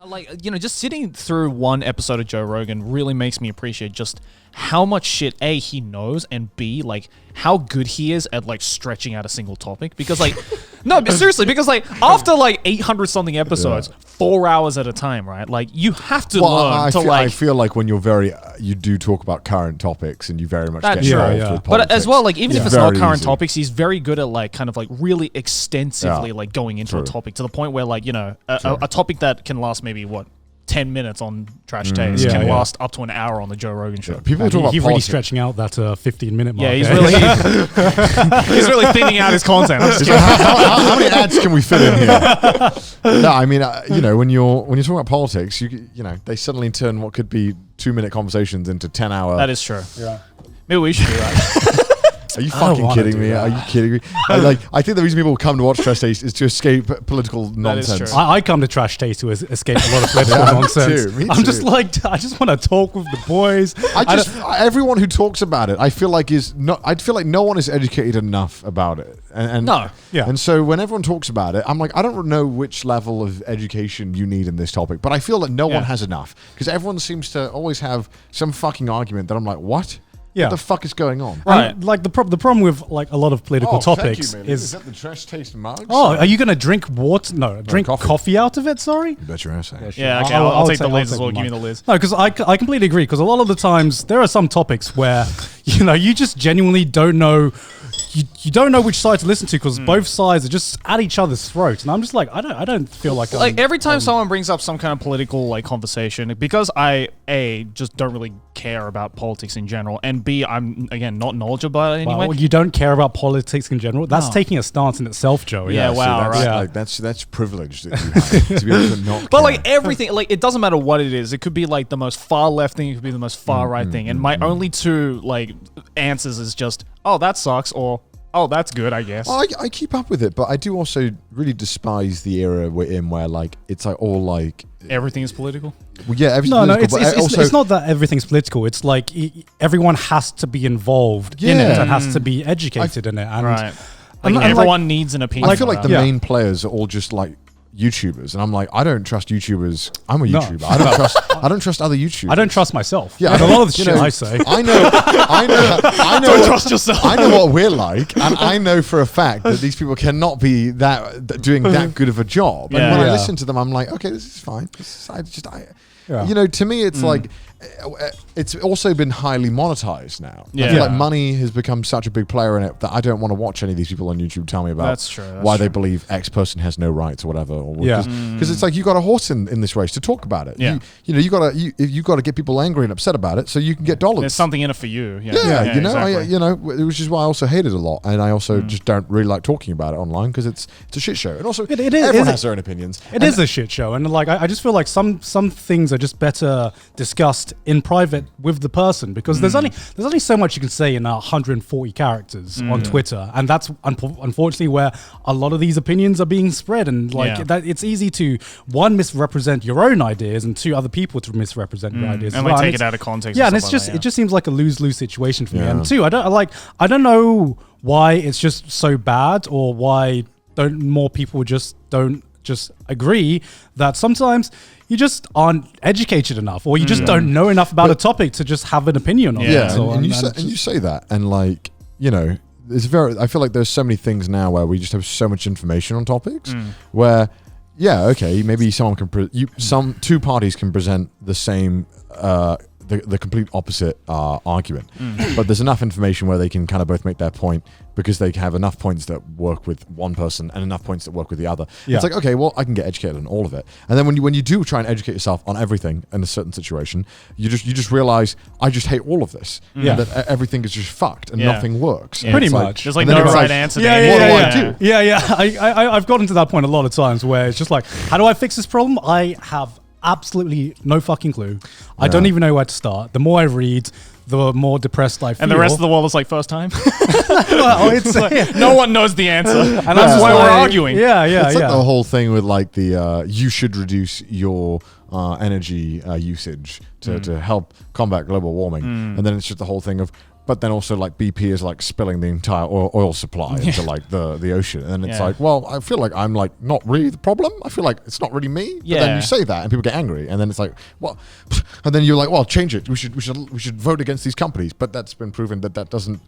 Like, just sitting through one episode of Joe Rogan really makes me appreciate just how much shit A, he knows, and B, like how good he is at like stretching out a single topic. Because like, no, but seriously, because like after like 800 something episodes, 4 hours at a time, right? Like you have to learn to I feel like when you're you do talk about current topics and you very much get involved with politics. But as well, like even if it's not current easy. topics, he's very good at like kind of like really extensively like going into a topic to the point where like, a topic that can last maybe 10 minutes on Trash Taste can last up to an hour on the Joe Rogan show. People talk about he's really stretching out that 15-minute mark. Yeah, he's really he's really thinning out his content. How many ads can we fit in here? No, I mean, when you're talking about politics, they suddenly turn what could be 2-minute conversations into 10-hour. That is true. Yeah. Maybe we should do that. Are you fucking kidding me? Are you kidding me? I think the reason people come to watch Trash Taste is to escape political nonsense. I come to Trash Taste to escape a lot of political nonsense. Me too. I'm just like, I just want to talk with the boys. Everyone who talks about it, I feel like no one is educated enough about it. And so when everyone talks about it, I'm like, I don't know which level of education you need in this topic, but I feel that no one has enough because everyone seems to always have some fucking argument that I'm like, what? What the fuck is going on? Right. Like the problem with like a lot of political topics is that the Trash Taste mugs? Oh, are you going to drink water? No, drink coffee out of it? Sorry. You bet your ass. Yeah, okay. I'll take the Liz as well. Give me the Liz. No, because I completely agree. Because a lot of the times there are some topics where you just genuinely don't know. You don't know which side to listen to because both sides are just at each other's throats, and I'm just like, I don't feel like every time someone brings up some kind of political like conversation, because I just don't really care about politics in general, and B, I'm again not knowledgeable about it anyway. Well, you don't care about politics in general. That's taking a stance in itself, Joey. Yeah, wow, right. That's privilege that you have to be able to not. But like everything, like it doesn't matter what it is. It could be like the most far left thing. It could be the most far right thing. And my only two like answers is just, oh, that sucks, or oh, that's good, I guess. Well, I keep up with it, but I do also really despise the era we're in where like it's like all like everything is political. Well, yeah, everything's political. No, it's not that everything's political. It's like everyone has to be involved in it and has to be educated in it. And, right. Like everyone needs an opinion. I feel like the main players are all just like YouTubers, and I'm like, I don't trust YouTubers. I'm a YouTuber. I don't trust other YouTubers. I don't trust myself. Yeah, a lot of the shit I say. I know. Don't trust yourself. I know what we're like, and I know for a fact that these people cannot be doing that good of a job. And when I listen to them, I'm like, okay, this is fine. To me, it's like. It's also been highly monetized now. I feel like money has become such a big player in it that I don't want to watch any of these people on YouTube tell me about why they believe X person has no rights or whatever. Because it's like you got a horse in this race to talk about it. Yeah. You got to get people angry and upset about it so you can get dollars. There's something in it for you. Exactly. Which is why I also hate it a lot, and I also just don't really like talking about it online because it's a shit show. And also, everyone has their own opinions. It is a shit show, and like I just feel like some things are just better discussed in private with the person because there's only so much you can say in 140 characters on Twitter, and that's unfortunately where a lot of these opinions are being spread, and that it's easy to misrepresent your own ideas and other people to misrepresent your ideas and take it out of context. Yeah, and it's just it just seems like a lose-lose situation for me. And two, I don't know why it's just so bad or why more people don't agree that sometimes you just aren't educated enough, or you just don't know enough about a topic to just have an opinion on it. Yeah, and you say that, and like I feel like there's so many things now where we just have so much information on topics where, maybe someone can two parties can present the same. The complete opposite argument, but there's enough information where they can kind of both make their point because they have enough points that work with one person and enough points that work with the other. It's like, okay, well, I can get educated on all of it, and then when you do try and educate yourself on everything in a certain situation, you just realize I just hate all of this. That everything is just fucked and nothing works. Pretty much. There's like no right answer. What do I do? I've gotten to that point a lot of times where it's just like, how do I fix this problem? I have absolutely no fucking clue. I don't even know where to start. The more I read, the more depressed I feel. And the rest of the world is like first time. It's like, no one knows the answer, and that's why we're arguing. It's like the whole thing with like the you should reduce your energy usage to help combat global warming, and then it's just the whole thing of but then also like BP is like spilling the entire oil supply into like the ocean, and it's like, well, I feel like I'm like not really the problem. I feel like it's not really me. But then you say that, and people get angry, and then it's like, well, and then you're like, well, change it. We should vote against these companies, but that's been proven that doesn't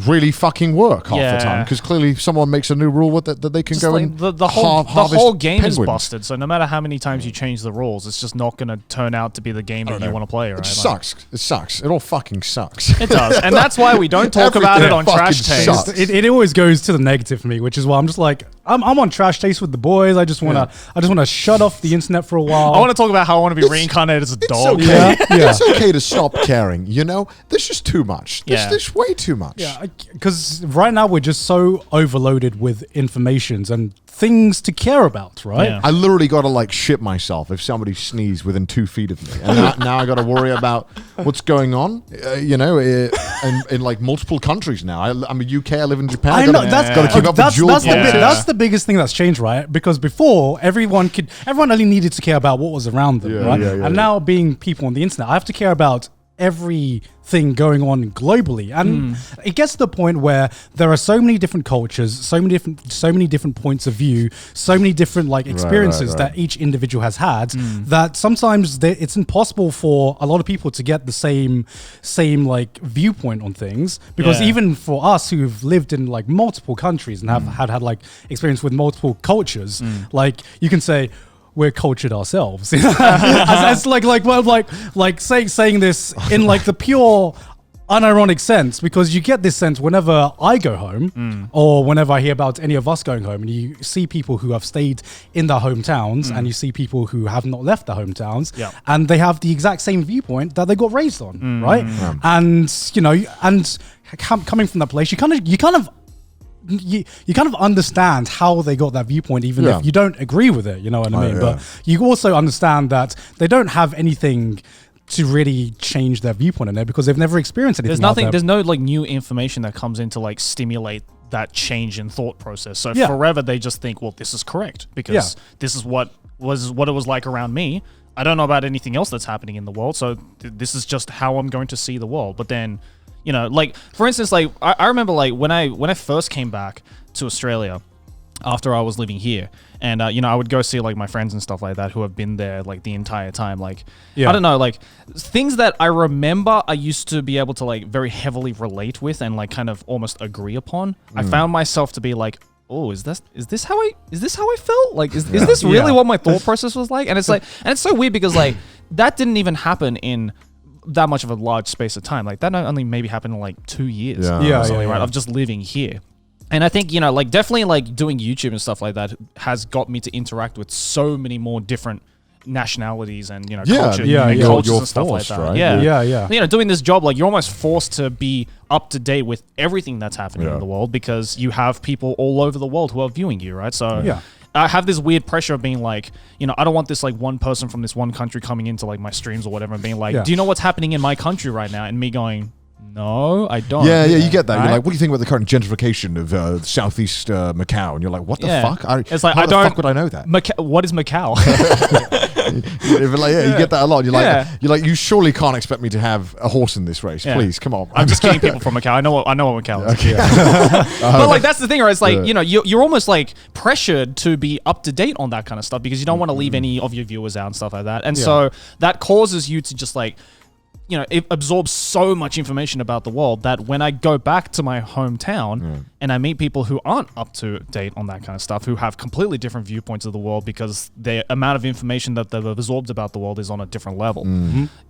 really fucking work half the time, because clearly someone makes a new rule that they can just go like and the whole game penguins. is busted. So no matter how many times you change the rules, it's just not going to turn out to be the game that you want to play. Right? It sucks. It sucks. It all fucking sucks. It does, and that's why we don't talk about it on Trash Taste. sucks. It always goes to the negative for me, which is why I'm just like, I'm on Trash Taste with the boys. I just want to shut off the internet for a while. I want to talk about how I want to be reincarnated as a dog. Okay. It's okay to stop caring. You know, there's just too much. There's way too much. Yeah, because right now we're just so overloaded with informations and things to care about, right? Yeah. I literally got to like shit myself if somebody sneezed within 2 feet of me, and now I got to worry about what's going on. In like multiple countries now. I'm a UK. I live in Japan. I know got to keep up with that's the biggest thing that's changed, right? Because before everyone only needed to care about what was around them, right? And now being people on the internet, I have to care about everything going on globally, and it gets to the point where there are so many different cultures, so many different points of view, so many different like experiences that each individual has had, that sometimes it's impossible for a lot of people to get the same like viewpoint on things, because even for us who've lived in like multiple countries and have had like experience with multiple cultures, like you can say, we're cultured ourselves. It's like saying this in like the pure unironic sense, because you get this sense whenever I go home or whenever I hear about any of us going home, and you see people who have stayed in their hometowns and you see people who have not left their hometowns, and they have the exact same viewpoint that they got raised on, right? And you know, and coming from that place, you kind of understand how they got that viewpoint, even if you don't agree with it, you know what I mean? But you also understand that they don't have anything to really change their viewpoint in there, because they've never experienced anything. There's no like new information that comes in to like stimulate that change in thought process. So forever they just think, well, this is correct because this is what it was like around me. I don't know about anything else that's happening in the world, so this is just how I'm going to see the world. But then, you know, like for instance, like I remember like when I first came back to Australia after I was living here, and you know, I would go see like my friends and stuff like that who have been there like the entire time. Like I don't know, like things that I remember I used to be able to like very heavily relate with and like kind of almost agree upon. I found myself to be like, oh, is this how I felt? Like, is this really what my thought process was like? And it's like, and it's so weird because like that didn't even happen in that much of a large space of time. Like that only maybe happened in like 2 years. Right? Of just living here. And I think, you know, like definitely like doing YouTube and stuff like that has got me to interact with so many more different nationalities and, you know, cultures and stuff like that. Right? Yeah. You know, doing this job, like you're almost forced to be up to date with everything that's happening in the world, because you have people all over the world who are viewing you, right? So I have this weird pressure of being like, you know, I don't want this like one person from this one country coming into like my streams or whatever and being like, do you know what's happening in my country right now? And me going, no, I don't. Yeah, you get that. Right? You're like, what do you think about the current gentrification of southeast Macau? And you're like, what the fuck? It's like, how the fuck would I know that? What is Macau? You get that a lot. You're like, you surely can't expect me to have a horse in this race. Please, come on. I'm just kidding people from Macau. I know what Macau is. Okay. But like, that's the thing, right? It's like, you know, you're almost like pressured to be up to date on that kind of stuff, because you don't want to leave any of your viewers out and stuff like that. And so that causes you to just like, you know, it absorbs so much information about the world that when I go back to my hometown and I meet people who aren't up to date on that kind of stuff, who have completely different viewpoints of the world because the amount of information that they've absorbed about the world is on a different level.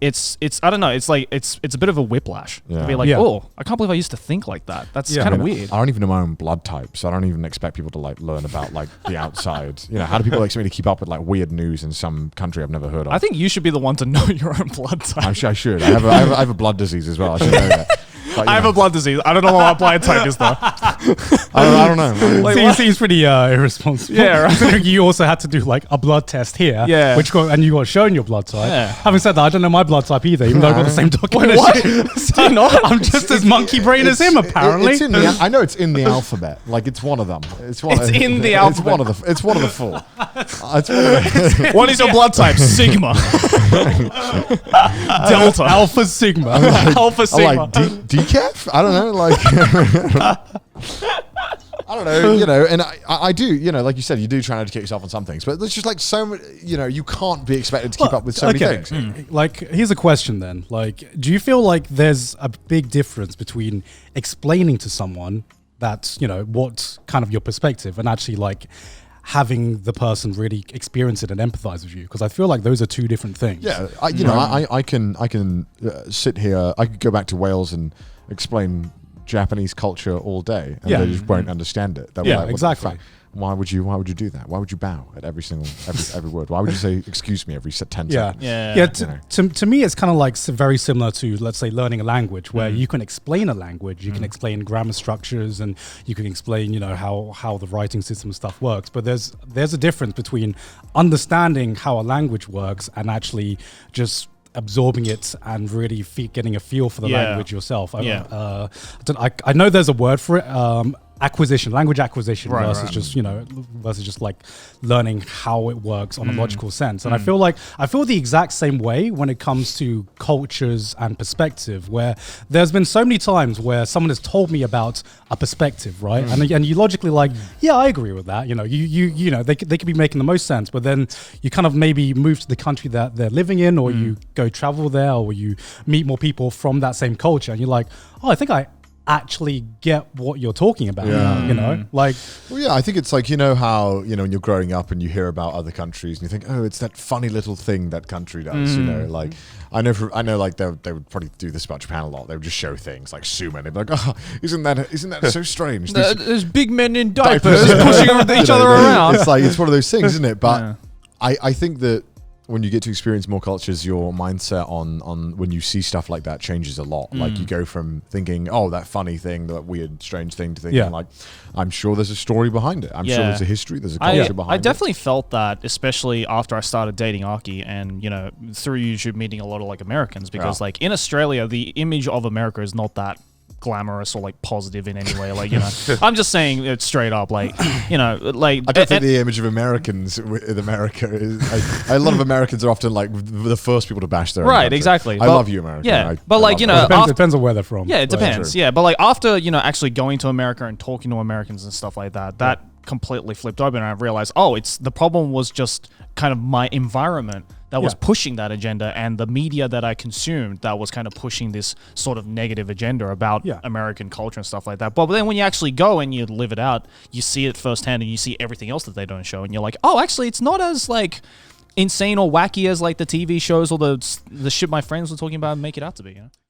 It's I don't know, it's like it's a bit of a whiplash to be like, oh, I can't believe I used to think like that. That's kind of weird. I don't even know my own blood type, so I don't even expect people to like learn about like the outside. You know, how do people expect me to keep up with like weird news in some country I've never heard of? I think you should be the one to know your own blood type. I should. I have a blood disease as well. I should know that. But, I have a blood disease. I don't know what my blood type is though. I don't know. Like, he seems pretty irresponsible. Yeah, right. You also had to do like a blood test here. Yeah. And you got shown your blood type. Yeah. Having said that, I don't know my blood type either, even though I've got the same document. What? I'm just as monkey brain as him, apparently. I know it's in the alphabet. Like it's one of them. It's in the alphabet. It's one of the four. What is your blood type? Sigma. Delta. Alpha Sigma. Alpha Sigma. Like D decaf? I don't know, I don't know, and I do, like you said, you do try and educate yourself on some things, but there's just like so much, you can't be expected to keep up with so many things. Like, here's a question then. Like, do you feel like there's a big difference between explaining to someone that's, what kind of your perspective and actually like having the person really experience it and empathize with you? Because I feel like those are two different things. Yeah, I can sit here, I could go back to Wales and explain Japanese culture all day, and they just won't understand it. They'll be like, exactly. Why would you do that? Why would you bow at every word? Why would you say excuse me every 10 seconds? To me, it's kind of like very similar to, let's say, learning a language, where you can explain a language, you can explain grammar structures, and you can explain, how the writing system and stuff works. But there's a difference between understanding how a language works and actually just absorbing it and really getting a feel for the language yourself. I know there's a word for it. Language acquisition versus just like learning how it works on a logical sense. And I feel the exact same way when it comes to cultures and perspective, where there's been so many times where someone has told me about a perspective, right? And you logically like, yeah, I agree with that. They could be making the most sense, but then you kind of maybe move to the country that they're living in, or you go travel there, or you meet more people from that same culture, and you're like, oh, I think I actually get what you're talking about. I think it's like, how when you're growing up and you hear about other countries and you think, oh, it's that funny little thing that country does. Like I know like they would probably do this about Japan a lot. They would just show things like sumo, and they'd be like, oh, isn't that so strange? There's big men in diapers pushing each other around. It's like, it's one of those things, isn't it? But I think that when you get to experience more cultures, your mindset on when you see stuff like that changes a lot. Like you go from thinking, oh, that funny thing, that weird, strange thing, to thinking like, I'm sure there's a story behind it. I'm sure there's a history, there's a culture behind it. I definitely felt that, especially after I started dating Aki, and through YouTube meeting a lot of like Americans, because like in Australia, the image of America is not that glamorous or like positive in any way. Like, I'm just saying it straight up, like, like I don't think the image of Americans in America is a lot of Americans are often like the first people to bash their own country. Exactly. I love you, America. Yeah, but like, it depends on where they're from. Yeah, it depends. Yeah, but like after actually going to America and talking to Americans and stuff like that, that completely flipped open, and I realized, the problem was just kind of my environment that was pushing that agenda, and the media that I consumed that was kind of pushing this sort of negative agenda about American culture and stuff like that. But then when you actually go and you live it out, you see it firsthand, and you see everything else that they don't show, and you're like, oh, actually, it's not as like insane or wacky as like the TV shows or the shit my friends were talking about make it out to be.